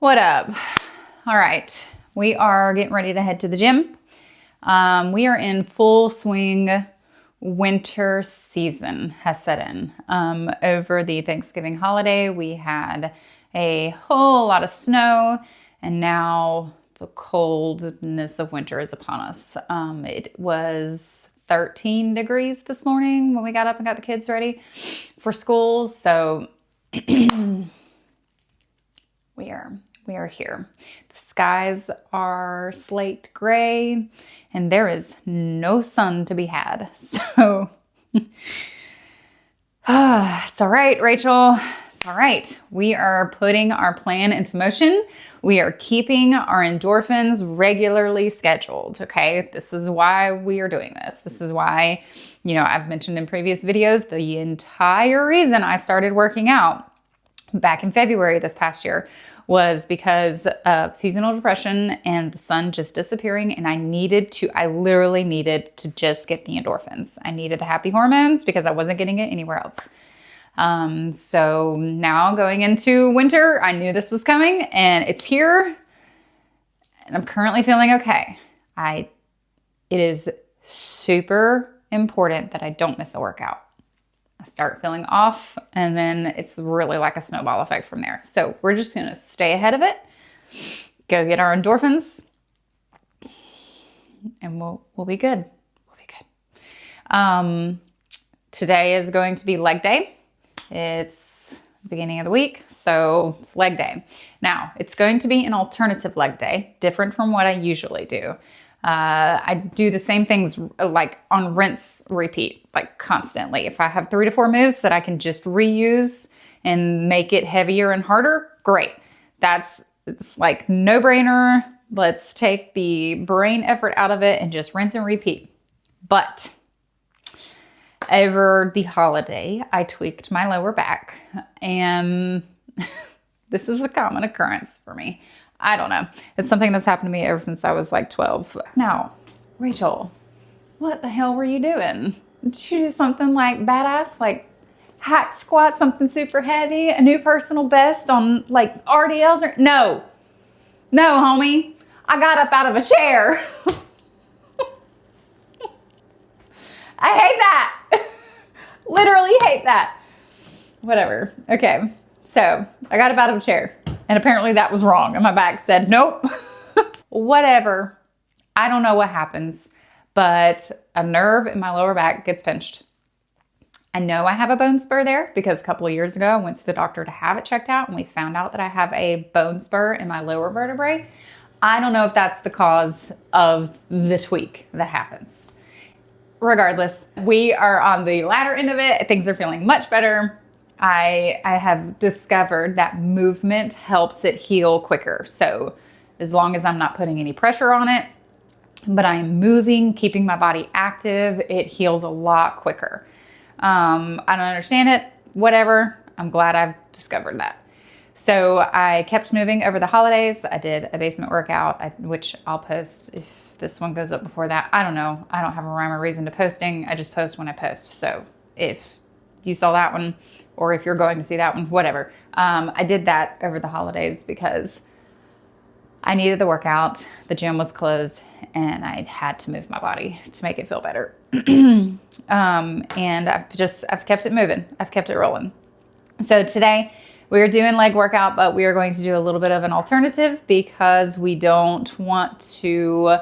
What up? All right, we are getting ready to head to the gym. We are in full swing. Winter season has set in. Over the Thanksgiving holiday, we had a whole lot of snow, and now the coldness of winter is upon us. It was 13 degrees this morning when we got up and got the kids ready for school. So we are here. The skies are slate gray and there is no sun to be had. So it's all right, Rachel. It's all right. We are putting our plan into motion. We are keeping our endorphins regularly scheduled. Okay. This is why we are doing this. This is why, I've mentioned in previous videos, the entire reason I started working out back in February this past year was because of seasonal depression and the sun just disappearing. And I literally needed to just get the endorphins. I needed the happy hormones because I wasn't getting it anywhere else. So now going into winter, I knew this was coming and it's here and I'm currently feeling okay. It is super important that I don't miss a workout. I start feeling off and then it's really like a snowball effect from there. So we're just going to stay ahead of it, go get our endorphins, and we'll be good. We'll be good. Today is going to be leg day. It's the beginning of the week, so it's leg day. Now, it's going to be an alternative leg day, different from what I usually do. I do the same things like on rinse, repeat, like constantly. If I have 3 to 4 moves that I can just reuse and make it heavier and harder, great. It's like no brainer. Let's take the brain effort out of it and just rinse and repeat. But over the holiday, I tweaked my lower back, and this is a common occurrence for me. I don't know. It's something that's happened to me ever since I was like 12. Now, Rachel, what the hell were you doing? Did you do something like badass, like hack squat, something super heavy, a new personal best on like RDLs? No, homie. I got up out of a chair. I hate that. Literally hate that. Whatever. Okay. So I got up out of a chair. And apparently that was wrong. And my back said, nope. Whatever. I don't know what happens, but a nerve in my lower back gets pinched. I know I have a bone spur there because a couple of years ago, I went to the doctor to have it checked out and we found out that I have a bone spur in my lower vertebrae. I don't know if that's the cause of the tweak that happens. Regardless, we are on the latter end of it. Things are feeling much better. I have discovered that movement helps it heal quicker. So as long as I'm not putting any pressure on it, but I am moving, keeping my body active, it heals a lot quicker. I don't understand it, whatever. I'm glad I've discovered that. So I kept moving over the holidays. I did a basement workout, which I'll post if this one goes up before that. I don't know. I don't have a rhyme or reason to posting. I just post when I post. So if you saw that one, or if you're going to see that one, whatever. I did that over the holidays because I needed the workout. The gym was closed and I had to move my body to make it feel better. And I've kept it moving. I've kept it rolling. So today we're doing leg workout, but we are going to do a little bit of an alternative because we don't want to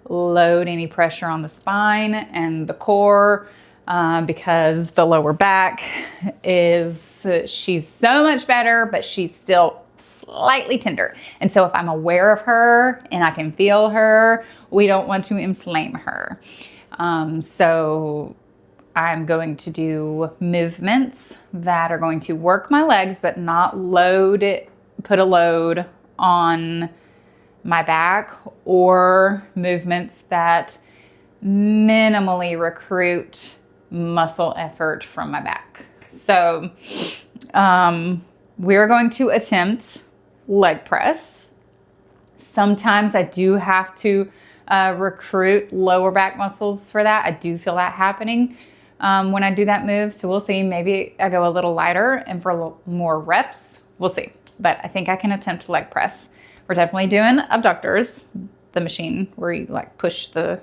load any pressure on the spine and the core. Because the lower back she's so much better, but she's still slightly tender. And so if I'm aware of her and I can feel her, we don't want to inflame her. So I'm going to do movements that are going to work my legs, but not put a load on my back, or movements that minimally recruit muscle effort from my back. So we're going to attempt leg press. Sometimes I do have to recruit lower back muscles for that. I do feel that happening when I do that move. So we'll see. Maybe I go a little lighter and for a little more reps. We'll see. but I think I can attempt leg press. We're definitely doing abductors, the machine where you like push the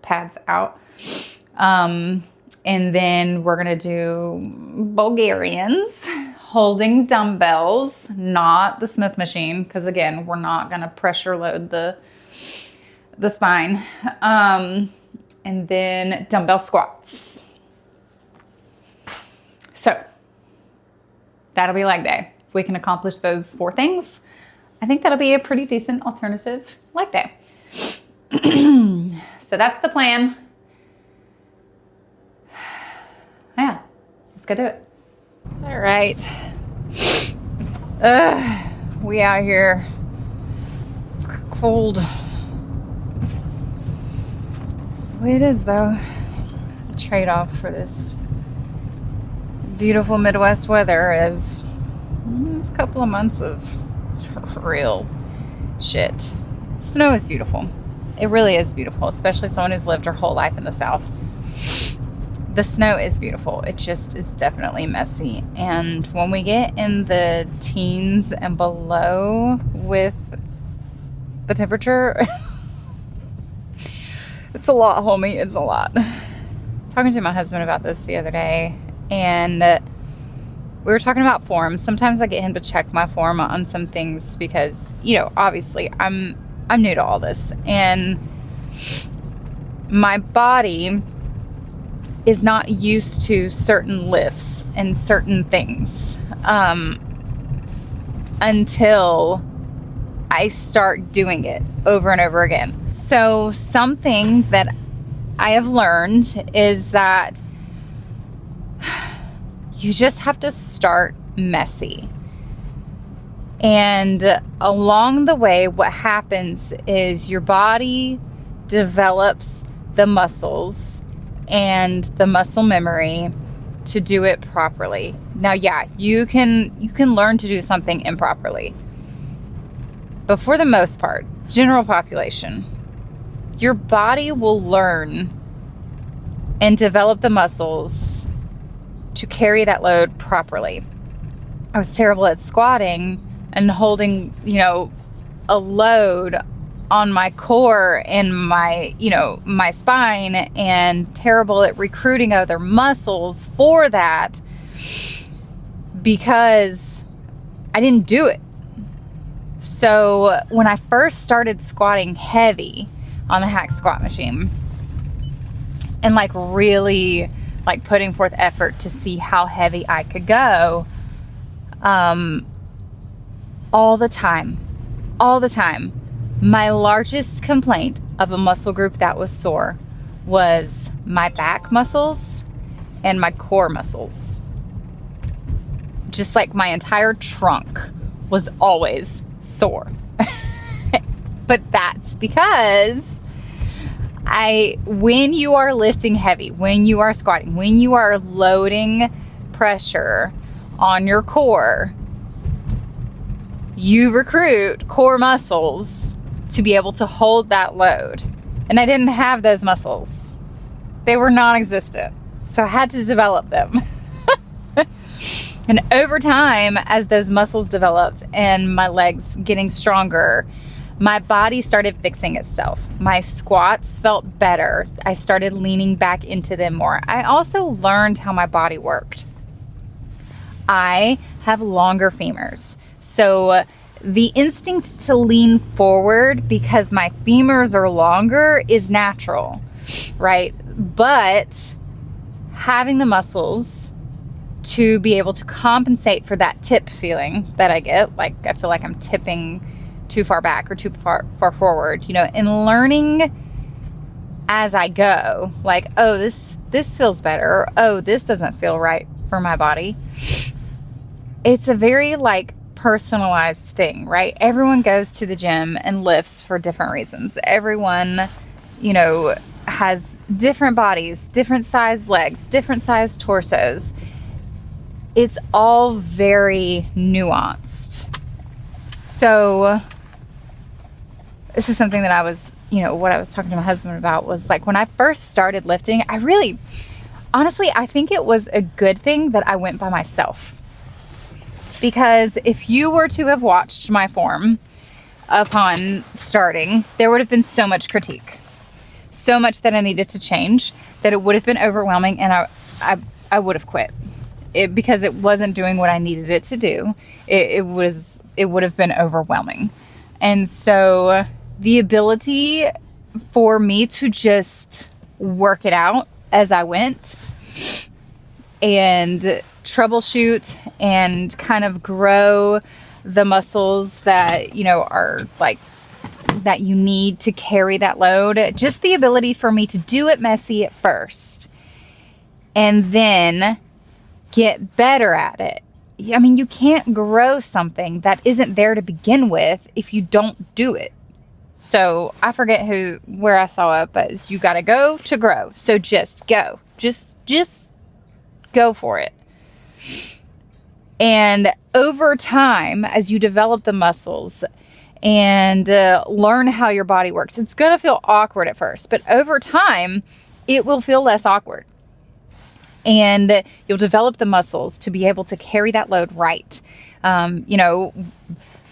pads out. And then we're going to do Bulgarians, holding dumbbells, not the Smith machine, because again, we're not going to pressure load the spine. And then dumbbell squats. So that'll be leg day. If we can accomplish those 4 things, I think that'll be a pretty decent alternative leg day. So that's the plan. Yeah, let's go do it. All right. We out here cold. That's the way it is, though. The trade-off for this beautiful Midwest weather is this couple of months of real shit. Snow is beautiful. It really is beautiful, especially someone who's lived her whole life in the South. The snow is beautiful. It just is definitely messy. And when we get in the teens and below with the temperature, it's a lot, homie. It's a lot. Talking to my husband about this the other day, and we were talking about forms. Sometimes I get him to check my form on some things because, you know, obviously I'm new to all this, and my body is not used to certain lifts and certain things until I start doing it over and over again. So something that I have learned is that you just have to start messy. And along the way, what happens is your body develops the muscles and the muscle memory to do it properly. Now, yeah, you can learn to do something improperly. But for the most part, general population, your body will learn and develop the muscles to carry that load properly. I was terrible at squatting and holding, you know, a load on my core and my, you know, my spine, and terrible at recruiting other muscles for that because I didn't do it. So when I first started squatting heavy on the hack squat machine and like really like putting forth effort to see how heavy I could go, all the time, my largest complaint of a muscle group that was sore was my back muscles and my core muscles. Just like my entire trunk was always sore. But that's because when you are lifting heavy, when you are squatting, when you are loading pressure on your core, you recruit core muscles to be able to hold that load. And I didn't have those muscles. They were non-existent. So I had to develop them. And over time, as those muscles developed and my legs getting stronger, my body started fixing itself. My squats felt better. I started leaning back into them more. I also learned how my body worked. I have longer femurs. So the instinct to lean forward because my femurs are longer is natural, right? But having the muscles to be able to compensate for that tip feeling that I get, like I feel like I'm tipping too far back or too far forward, you know, and learning as I go, like, oh, this feels better, or, oh, this doesn't feel right for my body. It's a very like personalized thing, right? Everyone goes to the gym and lifts for different reasons. Everyone, you know, has different bodies, different size legs, different size torsos. It's all very nuanced. So this is something that I was, you know, what I was talking to my husband about was like when I first started lifting, honestly, I think it was a good thing that I went by myself. Because if you were to have watched my form upon starting, there would have been so much critique. So much that I needed to change that it would have been overwhelming, and I would have quit. Because it wasn't doing what I needed it to do. It would have been overwhelming. And so the ability for me to just work it out as I went and troubleshoot and kind of grow the muscles that, you know, are like that you need to carry that load. Just the ability for me to do it messy at first and then get better at it. I mean, you can't grow something that isn't there to begin with if you don't do it. So I forget where I saw it, but you got to go to grow. So just go, just go for it. And over time, as you develop the muscles and learn how your body works, it's going to feel awkward at first, but over time, it will feel less awkward. And you'll develop the muscles to be able to carry that load right. You know,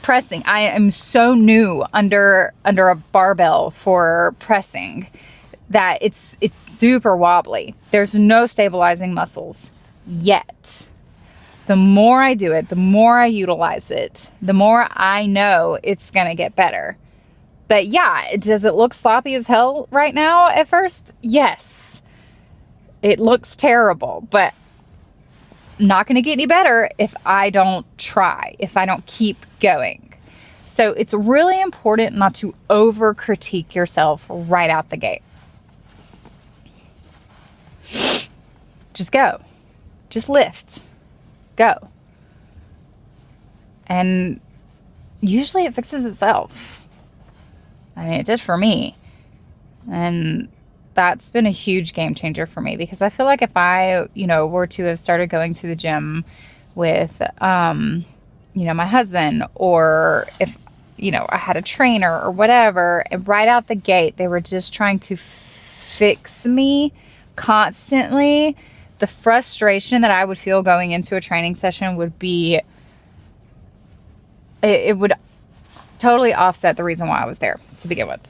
pressing. I am so new under a barbell for pressing that it's super wobbly. There's no stabilizing muscles yet. The more I do it, the more I utilize it, the more I know it's going to get better. But yeah, does it look sloppy as hell right now at first? Yes. It looks terrible, but not going to get any better if I don't try, if I don't keep going. So it's really important not to over critique yourself right out the gate. Just go. Just lift. Go. And usually it fixes itself. I mean, it did for me. And that's been a huge game changer for me, because I feel like if I, you know, were to have started going to the gym with, you know, my husband, or if, you know, I had a trainer or whatever, and right out the gate, they were just trying to fix me constantly, the frustration that I would feel going into a training session would be, it would totally offset the reason why I was there to begin with.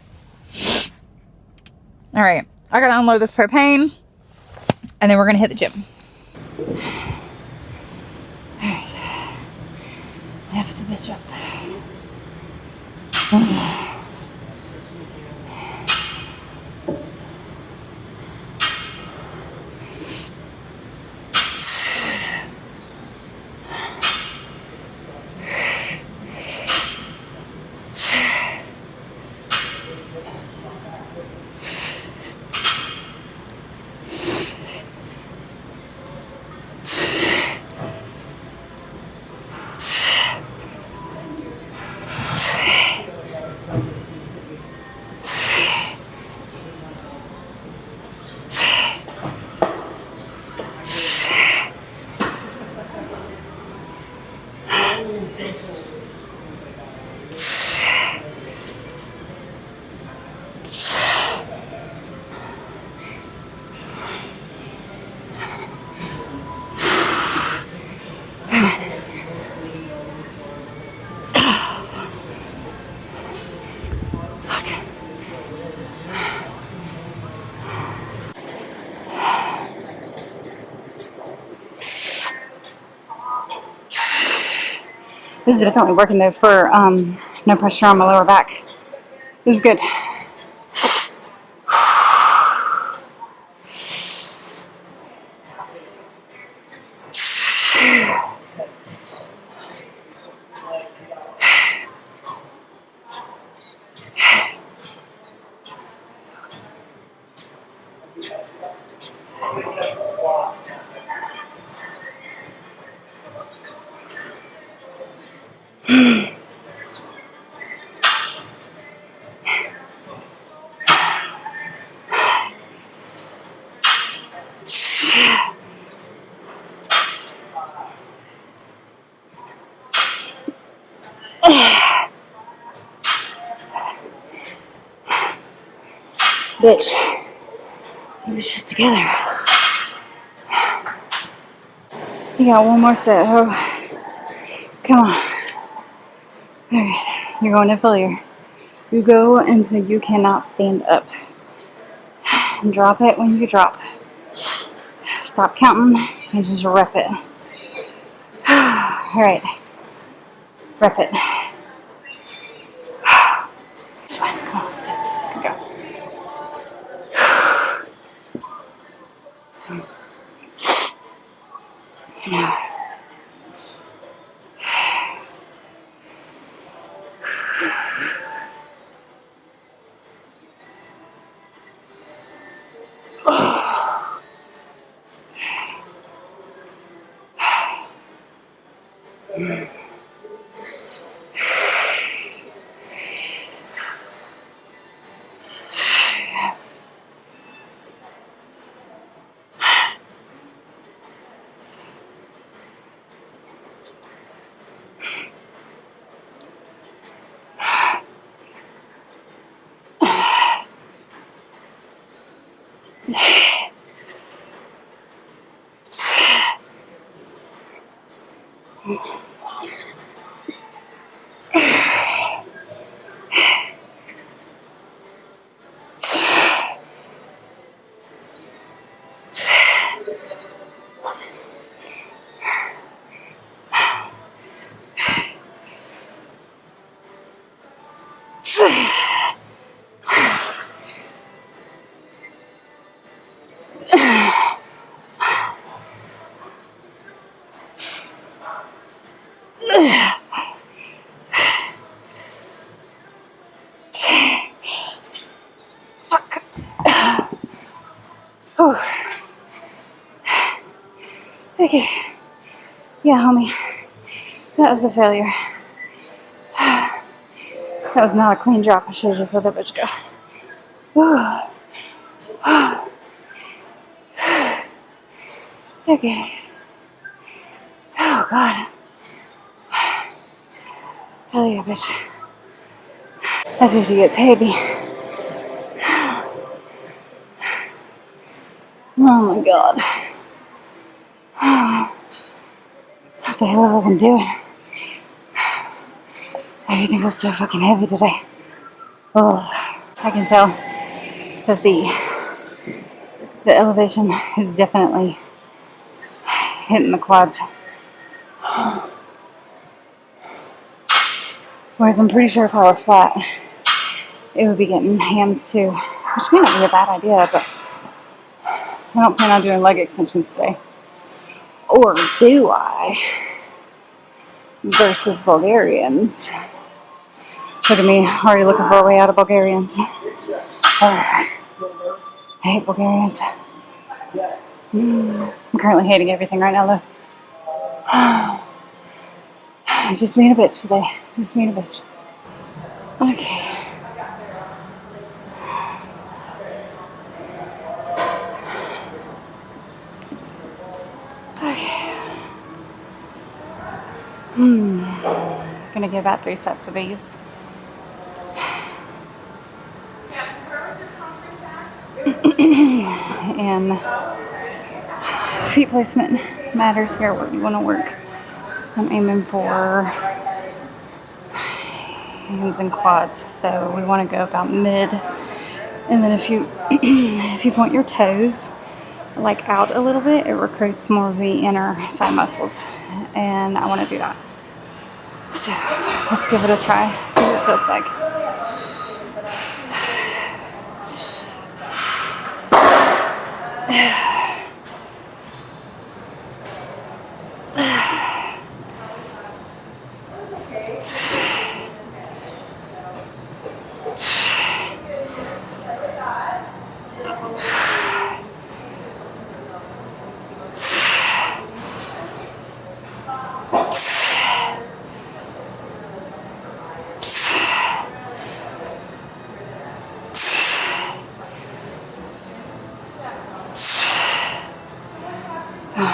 All right, I gotta unload this propane and then we're gonna hit the gym. All right, lift the bitch up. This is definitely working though for no pressure on my lower back. This is good. Bitch, get your shit together. You got one more set, ho. Come on. Alright, you're going to failure. You go until you cannot stand up. And drop it when you drop. Stop counting and just rep it. Alright. Rep it. Come on, let's do this. Go. Okay. Yeah, homie. That was a failure. That was not a clean drop. I should have just let that bitch go. Okay. Oh, God. Hell yeah, bitch. That 50 gets heavy. Oh, my God. What the hell have I been doing? Everything feels so fucking heavy today. Oh, I can tell that the elevation is definitely hitting the quads. Whereas I'm pretty sure if I were flat, it would be getting hams too, which may not be a bad idea, but I don't plan on doing leg extensions today. Or do I? Versus Bulgarians. Look at me, already looking for a way out of Bulgarians. I hate Bulgarians. I'm currently hating everything right now, though. Just being a bitch today. Just being a bitch. Okay. Gonna give about 3 sets of these. And feet placement matters here where you want to work. I'm aiming for hams and quads, so we want to go about mid. And then if you if you point your toes like out a little bit, it recruits more of the inner thigh muscles, and I want to do that. So let's give it a try, see what it feels like.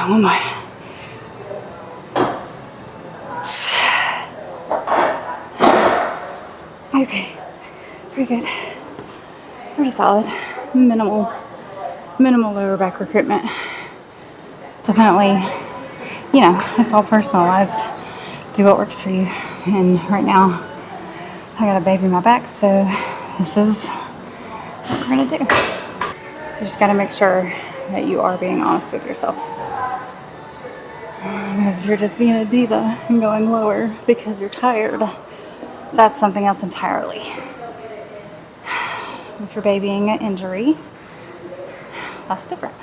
One more. Okay, pretty good. Pretty solid. Minimal lower back recruitment. Definitely, it's all personalized do what works for you. And right now, I got a baby in my back, so this is what we're gonna do. You just gotta make sure that you are being honest with yourself. Because if you're just being a diva and going lower because you're tired, that's something else entirely. If you're babying an injury, that's different.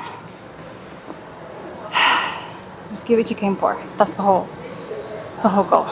Just get what you came for. That's the whole goal.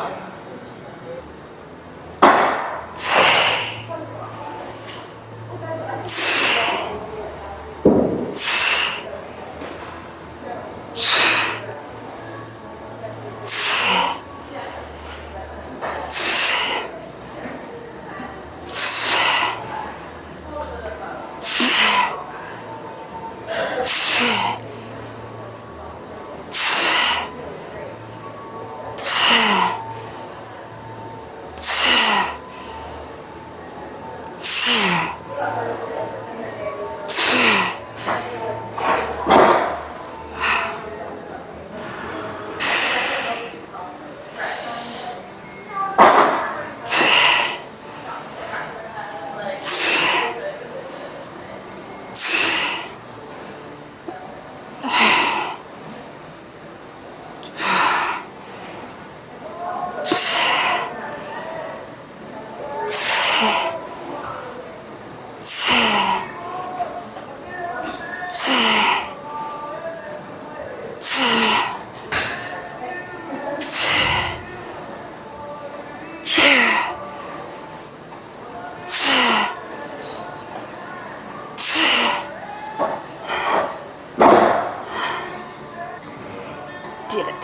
Did it.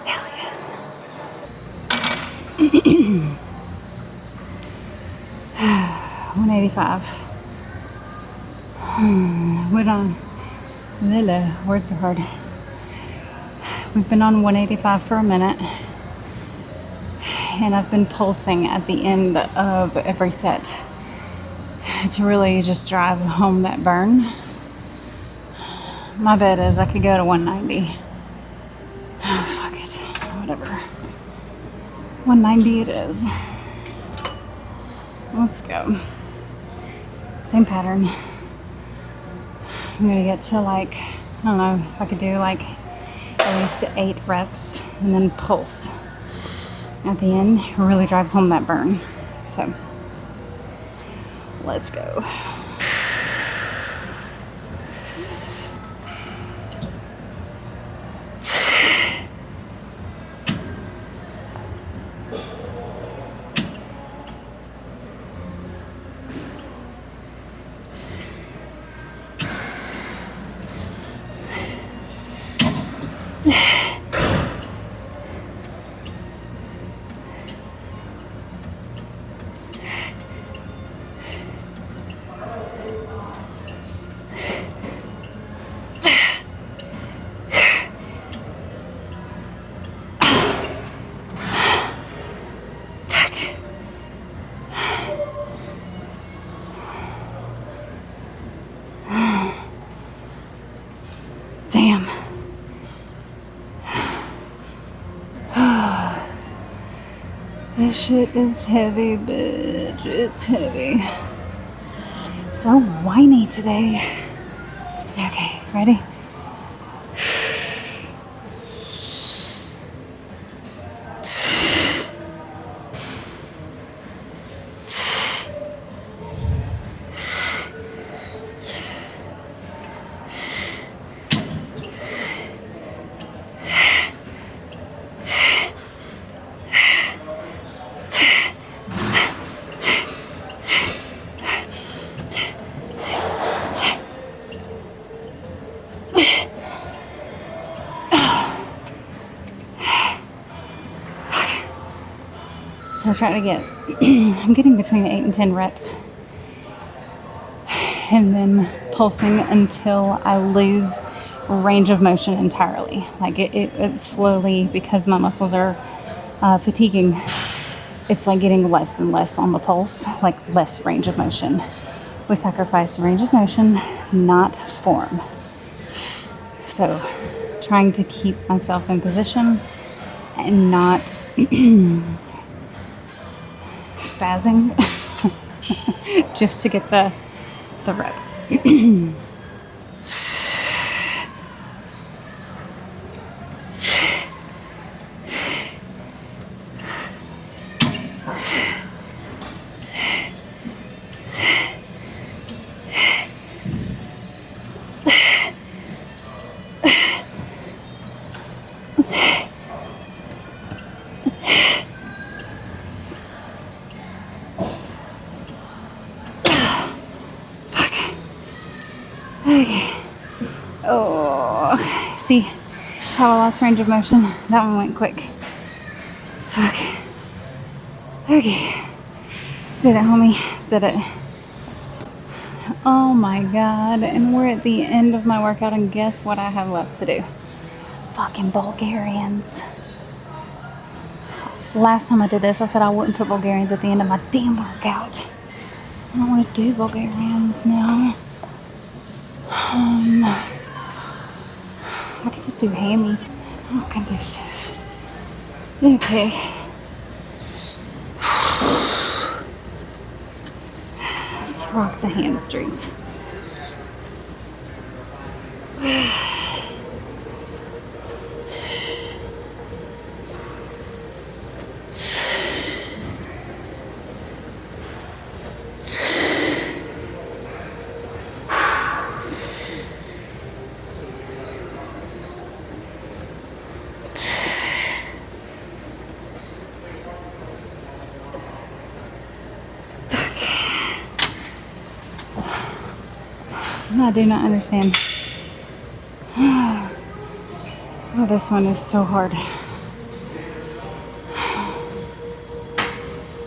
Hell yeah. 185. We're on Lila. Words are hard. We've been on 185 for a minute, and I've been pulsing at the end of every set to really just drive home that burn. My bet is I could go to 190. Oh, fuck it. Whatever. 190 it is. Let's go. Same pattern. I'm gonna get to like, I don't know if I could do like at least 8 reps and then pulse at the end. It really drives home that burn. So let's go. Damn. This shit is heavy, bitch. It's heavy. So whiny today. Okay, ready? So I try to get, I'm getting between 8 and 10 reps. And then pulsing until I lose range of motion entirely. Like it slowly, because my muscles are fatiguing, it's like getting less and less on the pulse, like less range of motion. We sacrifice range of motion, not form. So trying to keep myself in position and not spazzing just to get the rep. Oh, see how I lost range of motion? That one went quick. Fuck. Okay. Did it, homie. Did it. Oh my god. And we're at the end of my workout, and guess what I have left to do? Fucking Bulgarians. Last time I did this, I said I wouldn't put Bulgarians at the end of my damn workout. I don't want to do Bulgarians now. I could just do hammies. Oh, conducive. Okay. Let's rock the hamstrings. I do not understand. Oh, this one is so hard.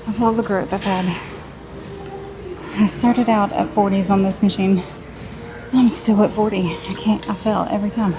Of all the growth I've had. I started out at 40s on this machine. I'm still at 40. I fail every time.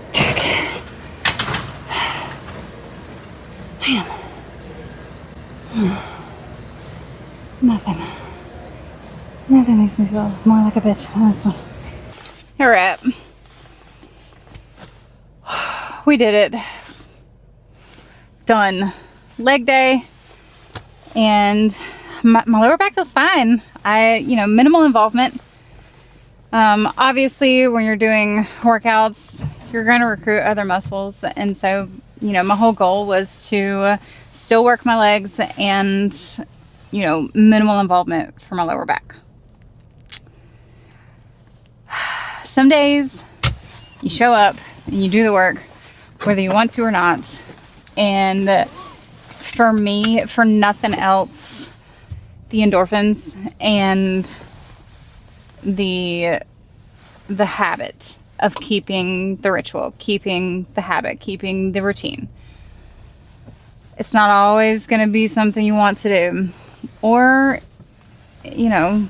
Okay. Nothing makes me feel more like a bitch than this one. Alright. We did it. Done. Leg day. And my lower back feels fine. Minimal involvement. Obviously, when you're doing workouts, you're going to recruit other muscles. And so, my whole goal was to still work my legs and, minimal involvement for my lower back. Some days you show up and you do the work, whether you want to or not. And for me, for nothing else, the endorphins and the habit of keeping the ritual, keeping the habit, keeping the routine. It's not always going to be something you want to do. Or, you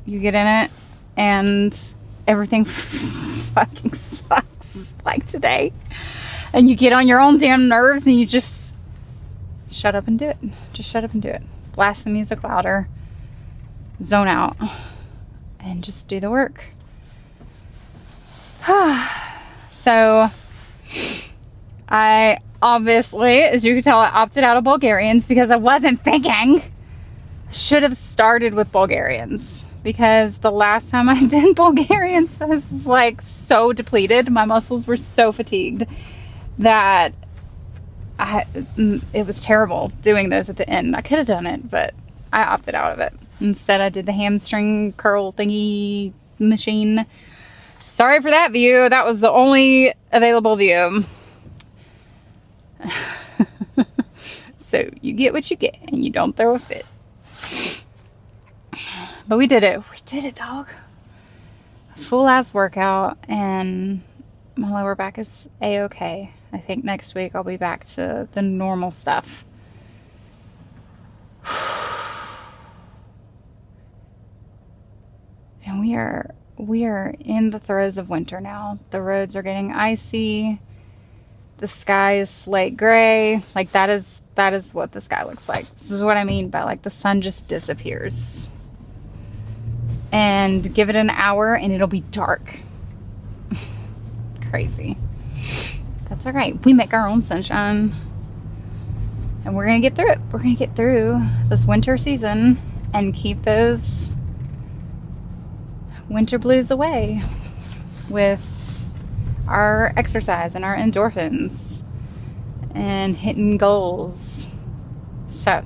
get in it and everything fucking sucks, like today. And you get on your own damn nerves and you just shut up and do it. Just shut up and do it. Blast the music louder. Zone out. And just do the work. So, I obviously, as you can tell, I opted out of Bulgarians because I wasn't thinking. Should have started with Bulgarians. Because the last time I did Bulgarians, I was like so depleted. My muscles were so fatigued that it was terrible doing those at the end. I could have done it, but I opted out of it. Instead, I did the hamstring curl thingy machine. Sorry for that view. That was the only available view. So you get what you get and you don't throw a fit. But we did it. We did it, dog. Full ass workout, and my lower back is a-okay. I think next week I'll be back to the normal stuff. And we are in the throes of winter now. The roads are getting icy. The sky is slate gray. Like that is what the sky looks like. This is what I mean by like the sun just disappears. And give it an hour and it'll be dark. Crazy. That's all right. We make our own sunshine. And we're going to get through it. We're going to get through this winter season and keep those winter blues away with our exercise and our endorphins and hitting goals. So,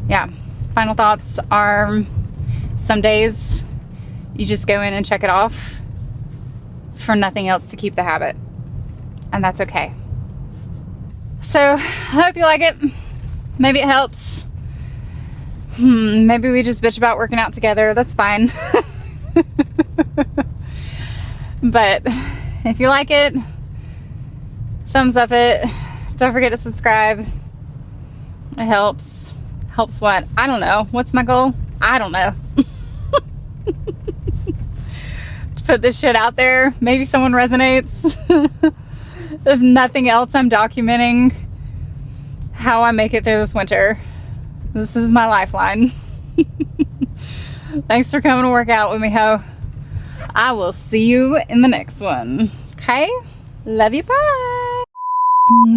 yeah. Final thoughts are some days you just go in and check it off for nothing else to keep the habit. And that's okay. So, I hope you like it. Maybe it helps. Maybe we just bitch about working out together. That's fine. But if you like it, thumbs up it. Don't forget to subscribe. It helps. Helps what? I don't know. What's my goal? I don't know. To put this shit out there. Maybe someone resonates. If nothing else, I'm documenting how I make it through this winter. This is my lifeline. Thanks for coming to work out with me, ho. I will see you in the next one. Okay? Love you. Bye.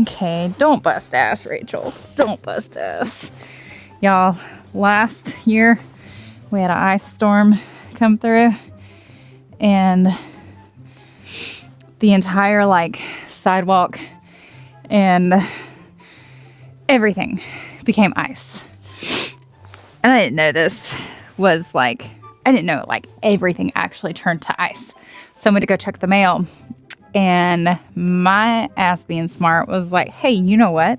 Okay, don't bust ass, Rachel. Don't bust ass. Y'all, last year we had an ice storm come through and the entire like sidewalk and everything became ice. And I didn't know this was like, I didn't know like everything actually turned to ice. So I went to go check the mail and my ass being smart was like, hey, you know what?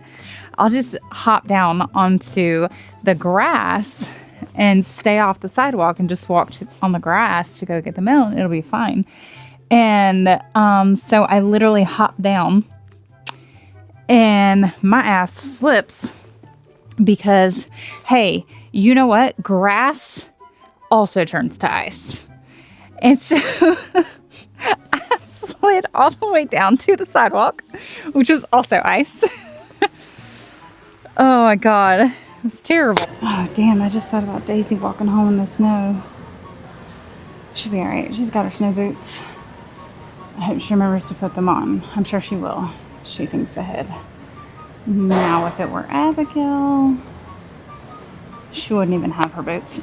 I'll just hop down onto the grass and stay off the sidewalk and just walk on the grass to go get the mail and it'll be fine. And so I literally hopped down and my ass slips because, hey, you know what? Grass also turns to ice. And so I slid all the way down to the sidewalk, which was also ice. Oh my God, it's terrible. Oh damn, I just thought about Daisy walking home in the snow. She'll be all right. She's got her snow boots. I hope she remembers to put them on. I'm sure she will. She thinks ahead. Now, if it were Abigail, she wouldn't even have her boots.